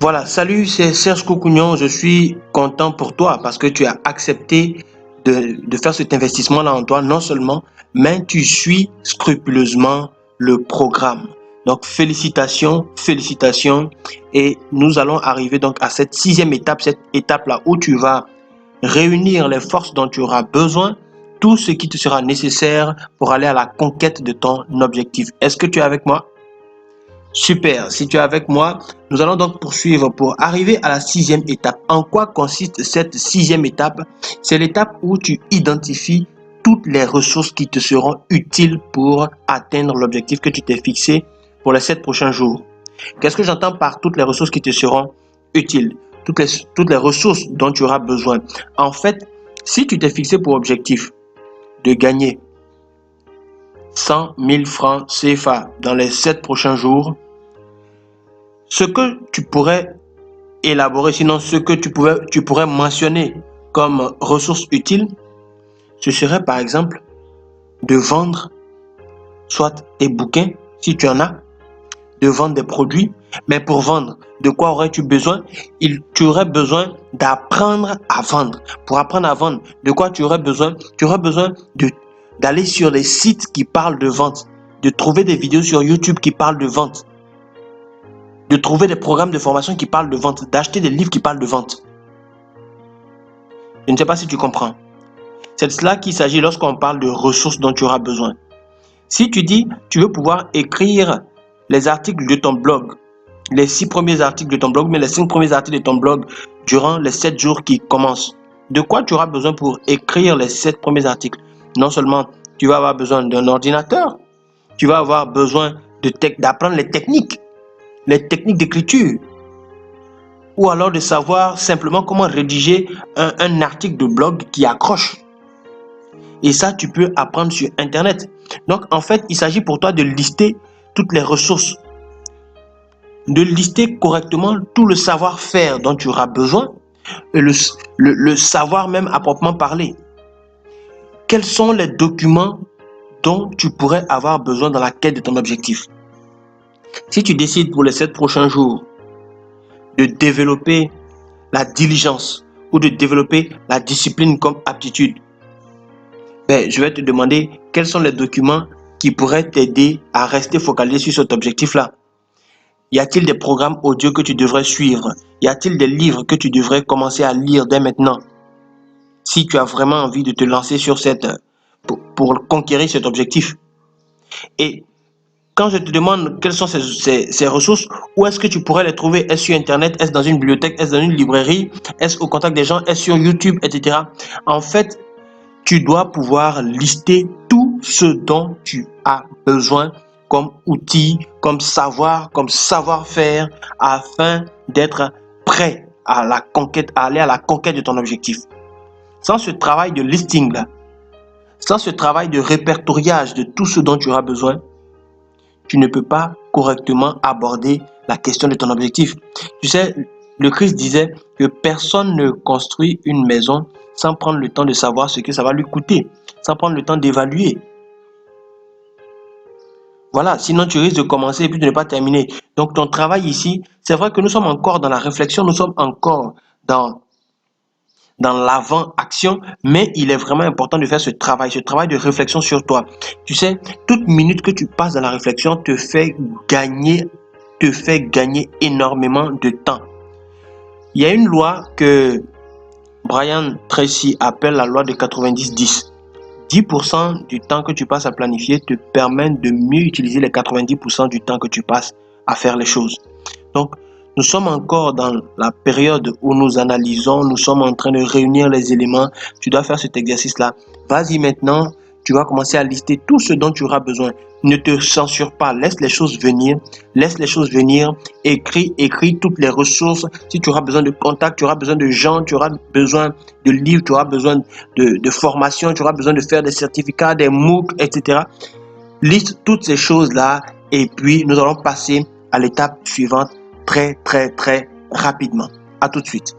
Voilà, salut, c'est Serge Kokounion. Je suis content pour toi parce que tu as accepté de faire cet investissement-là en toi, non seulement, mais tu suis scrupuleusement le programme. Donc, félicitations, félicitations. Et nous allons arriver donc à cette sixième étape, cette étape-là où tu vas réunir les forces dont tu auras besoin, tout ce qui te sera nécessaire pour aller à la conquête de ton objectif. Est-ce que tu es avec moi? Super, si tu es avec moi, nous allons donc poursuivre pour arriver à la sixième étape. En quoi consiste cette sixième étape? C'est l'étape où tu identifies toutes les ressources qui te seront utiles pour atteindre l'objectif que tu t'es fixé pour les 7 prochains jours. Qu'est-ce que j'entends par toutes les ressources qui te seront utiles? Toutes les ressources dont tu auras besoin. En fait, si tu t'es fixé pour objectif de gagner 100 000 francs CFA dans les 7 prochains jours, ce que tu pourrais élaborer, sinon ce que tu pourrais mentionner comme ressources utiles, ce serait par exemple de vendre soit tes bouquins, si tu en as, de vendre des produits. Mais pour vendre, de quoi aurais-tu besoin? Tu aurais besoin d'apprendre à vendre. Pour apprendre à vendre, de quoi tu aurais besoin? Tu aurais besoin d'aller sur les sites qui parlent de vente, de trouver des vidéos sur YouTube qui parlent de vente, de trouver des programmes de formation qui parlent de vente, d'acheter des livres qui parlent de vente. Je ne sais pas si tu comprends. C'est de cela qu'il s'agit lorsqu'on parle de ressources dont tu auras besoin. Si tu dis, tu veux pouvoir écrire les articles de ton blog, les 6 premiers articles de ton blog, mais les 5 premiers articles de ton blog durant les 7 jours qui commencent, de quoi tu auras besoin pour écrire les 7 premiers articles? Non seulement tu vas avoir besoin d'un ordinateur, tu vas avoir besoin d'apprendre les techniques d'écriture, ou alors de savoir simplement comment rédiger un article de blog qui accroche. Et ça, tu peux apprendre sur Internet. Donc, en fait, il s'agit pour toi de lister toutes les ressources, de lister correctement tout le savoir-faire dont tu auras besoin, et le savoir même à proprement parler. Quels sont les documents dont tu pourrais avoir besoin dans la quête de ton objectif? Si tu décides pour les 7 prochains jours de développer la diligence ou de développer la discipline comme aptitude, je vais te demander quels sont les documents qui pourraient t'aider à rester focalisé sur cet objectif-là. Y a-t-il des programmes audio que tu devrais suivre? Y a-t-il des livres que tu devrais commencer à lire dès maintenant? Si tu as vraiment envie de te lancer sur pour conquérir cet objectif. Et quand je te demande quelles sont ces ressources, où est-ce que tu pourrais les trouver? Est-ce sur Internet? Est-ce dans une bibliothèque? Est-ce dans une librairie? Est-ce au contact des gens? Est-ce sur YouTube, etc. En fait, tu dois pouvoir lister tout ce dont tu as besoin comme outil, comme savoir-faire, afin d'être prêt à la conquête, à aller à la conquête de ton objectif. Sans ce travail de listing là, sans ce travail de répertoriage de tout ce dont tu auras besoin, tu ne peux pas correctement aborder la question de ton objectif. Tu sais, le Christ disait que personne ne construit une maison sans prendre le temps de savoir ce que ça va lui coûter, sans prendre le temps d'évaluer. Voilà, sinon tu risques de commencer et puis de ne pas terminer. Donc ton travail ici, c'est vrai que nous sommes encore dans la réflexion, nous sommes encore dans l'avant-action, mais il est vraiment important de faire ce travail de réflexion sur toi. Tu sais, toute minute que tu passes dans la réflexion te fait gagner énormément de temps. Il y a une loi que Brian Tracy appelle la loi de 90-10. 10% du temps que tu passes à planifier te permet de mieux utiliser les 90% du temps que tu passes à faire les choses. Donc, nous sommes encore dans la période où nous analysons, nous sommes en train de réunir les éléments. Tu dois faire cet exercice-là. Vas-y maintenant, tu vas commencer à lister tout ce dont tu auras besoin. Ne te censure pas, laisse les choses venir. Écris toutes les ressources. Si tu auras besoin de contacts, tu auras besoin de gens, tu auras besoin de livres, tu auras besoin de formation, tu auras besoin de faire des certificats, des MOOC, etc. Liste toutes ces choses-là et puis nous allons passer à l'étape suivante très rapidement. À tout de suite.